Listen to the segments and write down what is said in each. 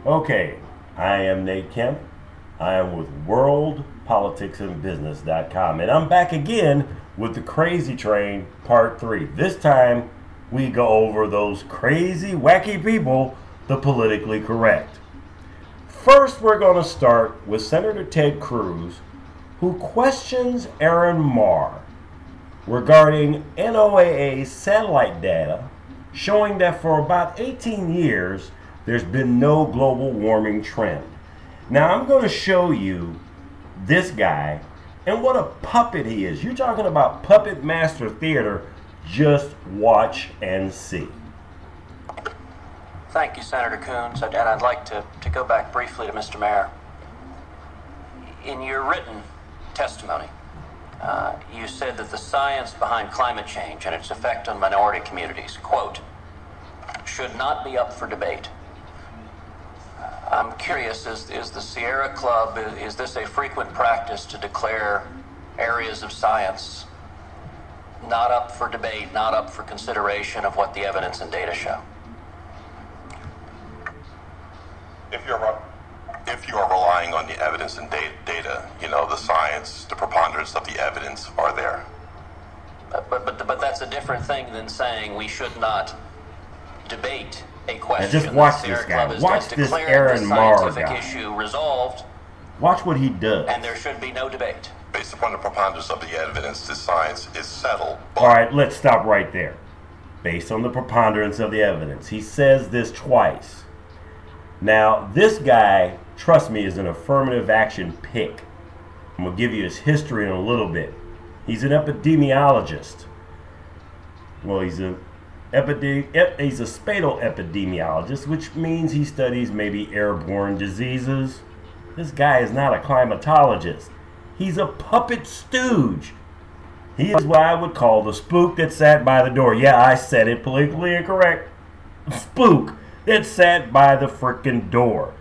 Okay, I am Nate Kemp. I am with worldpoliticsandbusiness.com, and I'm back again with the Crazy Train Part 3. This time, we go over those crazy, wacky people, the politically correct. First, we're going to start with Senator Ted Cruz, who questions Aaron Marr regarding NOAA satellite data showing that for about 18 years, there's been no global warming trend. Now, I'm going to show you this guy and what a puppet he is. You're talking about puppet master theater. Just watch and see. Thank you, Senator Coons. And I'd like to go back briefly to Mr. Mayor. In your written testimony, you said that the science behind climate change and its effect on minority communities, quote, should not be up for debate. I'm curious, is the Sierra Club, is this a frequent practice to declare areas of science not up for debate, not up for consideration of what the evidence and data show? If you're relying on the evidence and data, you know, the science, the preponderance of the evidence are there. But that's a different thing than saying we should not debate a question. Now just watch this guy. Watch this Aaron Marr guy. Issue resolved. Watch what he does. And there should be no debate. Based upon the preponderance of the evidence, the science is settled. All right, let's stop right there. Based on the preponderance of the evidence. He says this twice. Now, this guy, trust me, is an affirmative action pick. I'm going to give you his history in a little bit. He's an epidemiologist. Well, he's a spatial epidemiologist, which means he studies maybe airborne diseases. This guy is not a climatologist. He's a puppet stooge. He is what I would call the spook that sat by the door. Yeah, I said it politically incorrect. Spook that sat by the frickin' door.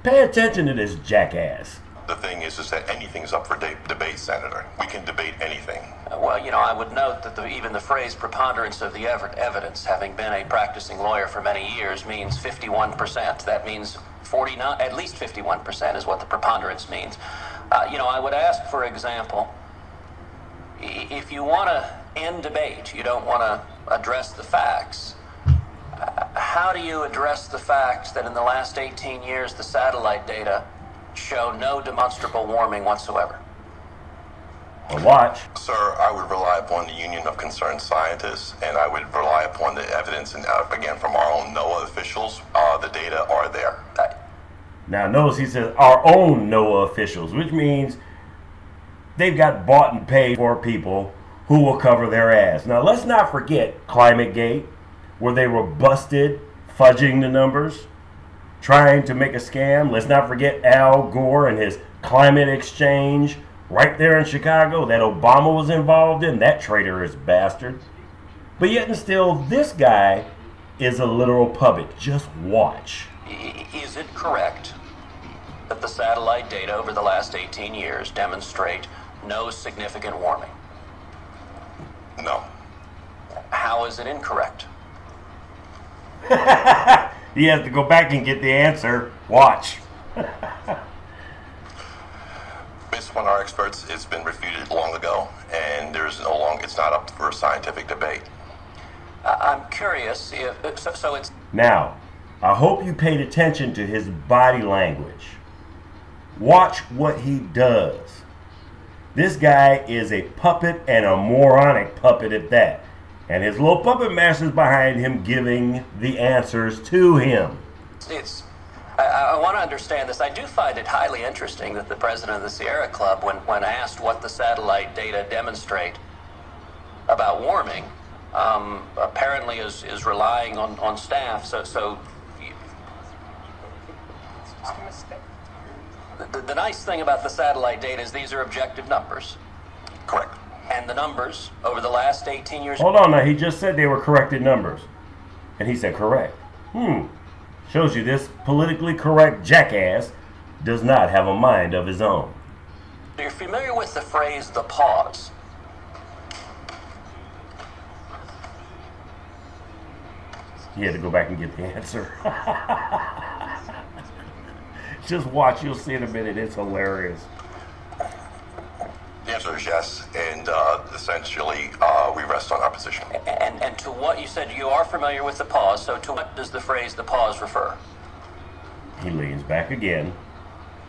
Pay attention to this jackass. The thing is that anything's up for debate, Senator. We can debate anything. Well, you know, I would note that even the phrase preponderance of the evidence, having been a practicing lawyer for many years, means 51%. That means 49, at least 51% is what the preponderance means. You know, I would ask, for example, if you want to end debate, you don't want to address the facts, how do you address the fact that in the last 18 years the satellite data show no demonstrable warming whatsoever? Well, watch. Sir, I would rely upon the Union of Concerned Scientists, and I would rely upon the evidence, and again, from our own NOAA officials, the data are there. Now, notice he says our own NOAA officials, which means they've got bought and paid for people who will cover their ass. Now, let's not forget ClimateGate, where they were busted fudging the numbers, trying to make a scam. Let's not forget Al Gore and his climate exchange right there in Chicago that Obama was involved in, that traitorous bastard. But yet and still, this guy is a literal puppet. Just watch. Is it correct that the satellite data over the last 18 years demonstrate no significant warming? No. How is it incorrect? He has to go back and get the answer. Watch. Based upon our experts, it's been refuted long ago, and there's no longer, it's not up for scientific debate. I'm curious if, so it's... Now, I hope you paid attention to his body language. Watch what he does. This guy is a puppet, and a moronic puppet at that. And his little puppet master's behind him giving the answers to him. I want to understand this. I do find it highly interesting that the president of the Sierra Club, when asked what the satellite data demonstrate about warming, apparently is relying on staff. So the nice thing about the satellite data is these are objective numbers. Correct. And the numbers over the last 18 years... Hold on now, he just said they were corrected numbers. And he said correct. Shows you this politically correct jackass does not have a mind of his own. You're familiar with the phrase, the pause. He had to go back and get the answer. Just watch. You'll see in a minute. It's hilarious. The answer is yes, and essentially we rest on our position. And to what you said, you are familiar with the pause, so to what does the phrase the pause refer? He leans back again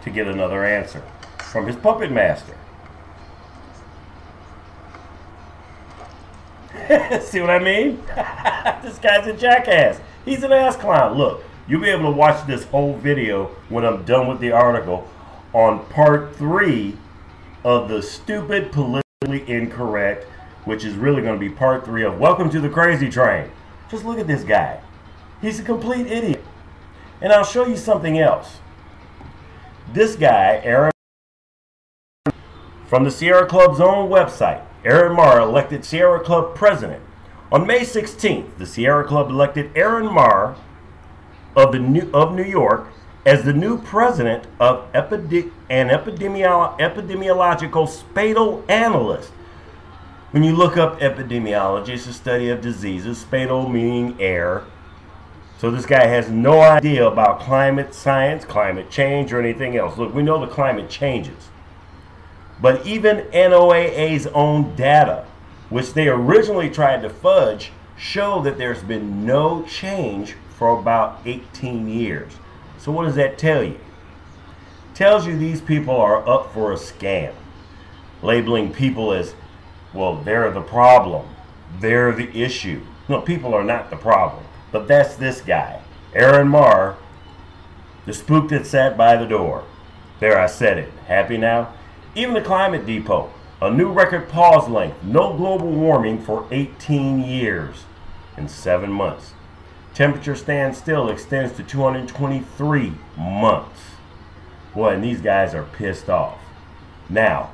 to get another answer from his puppet master. See what I mean? This guy's a jackass. He's an ass clown. Look, you'll be able to watch this whole video when I'm done with the article on part 3 of the Stupid, Politically Incorrect, which is really going to be part 3 of Welcome to the Crazy Train. Just look at this guy. He's a complete idiot. And I'll show you something else. This guy, Aaron, from the Sierra Club's own website, Aaron Marr elected Sierra Club president. On May 16th, the Sierra Club elected Aaron Marr of New York as the new president of epidemiological spatial analyst. When you look up epidemiology, it's the study of diseases, spatial meaning air. So this guy has no idea about climate science, climate change, or anything else. Look, we know the climate changes. But even NOAA's own data, which they originally tried to fudge, show that there's been no change for about 18 years. So what does that tell you? It tells you these people are up for a scam, labeling people as, well, they're the problem, they're the issue. No, people are not the problem. But that's this guy, Aaron Marr, the spook that sat by the door. There, I said it. Happy now? Even the Climate Depot, a new record pause length, no global warming for 18 years in 7 months. Temperature standstill extends to 223 months. Boy, and these guys are pissed off. Now,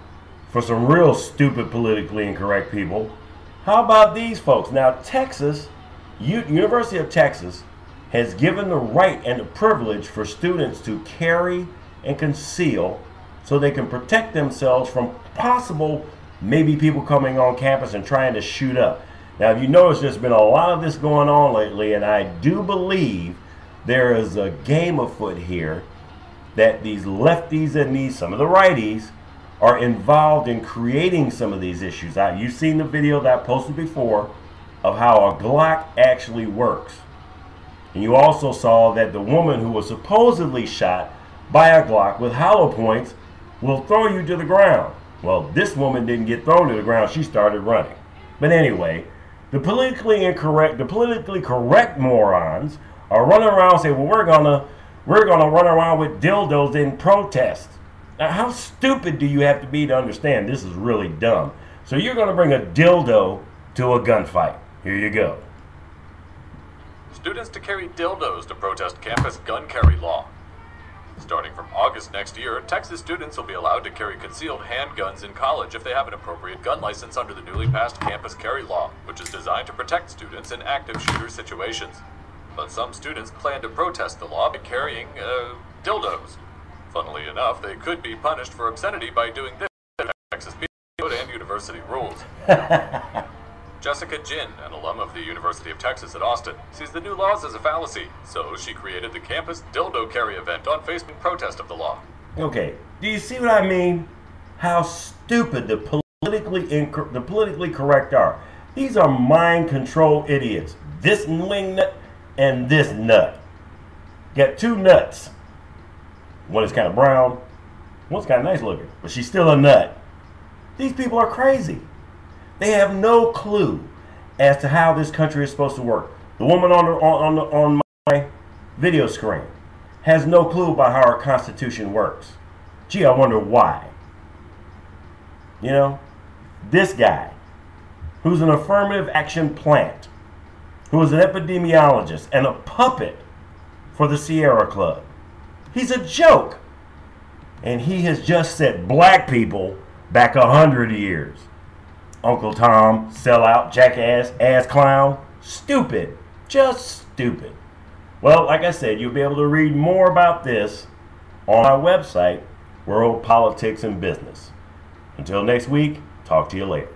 for some real stupid, politically incorrect people, how about these folks? Now, Texas, University of Texas, has given the right and the privilege for students to carry and conceal so they can protect themselves from possible, maybe people coming on campus and trying to shoot up. Now, if you notice, there's been a lot of this going on lately, and I do believe there is a game afoot here that these lefties and some of the righties are involved in creating some of these issues. You've seen the video that I posted before of how a Glock actually works. And you also saw that the woman who was supposedly shot by a Glock with hollow points will throw you to the ground. Well, this woman didn't get thrown to the ground. She started running. But anyway, the politically correct morons are running around and say, well, we're gonna run around with dildos in protest. Now, how stupid do you have to be to understand this is really dumb? So you're gonna bring a dildo to a gunfight. Here you go. Students to carry dildos to protest campus gun carry law. Starting from August next year, Texas students will be allowed to carry concealed handguns in college if they have an appropriate gun license under the newly passed campus carry law, which is designed to protect students in active shooter situations. But some students plan to protest the law by carrying dildos. Funnily enough, they could be punished for obscenity by doing this. Texas Code and university rules. Jessica Jin, an alum of the University of Texas at Austin, sees the new laws as a fallacy, so she created the campus dildo carry event on Facebook in protest of the law. Okay, do you see what I mean? How stupid the politically correct are. These are mind control idiots. This wing nut and this nut. Got two nuts. One is kind of brown, one's kind of nice looking, but she's still a nut. These people are crazy. They have no clue as to how this country is supposed to work. The woman on my video screen has no clue about how our Constitution works. Gee, I wonder why. You know, this guy, who's an affirmative action plant, who is an epidemiologist and a puppet for the Sierra Club, he's a joke. And he has just set black people back 100 years. Uncle Tom, sellout, jackass, ass clown, stupid, just stupid. Well, like I said, you'll be able to read more about this on our website, World Politics and Business. Until next week, talk to you later.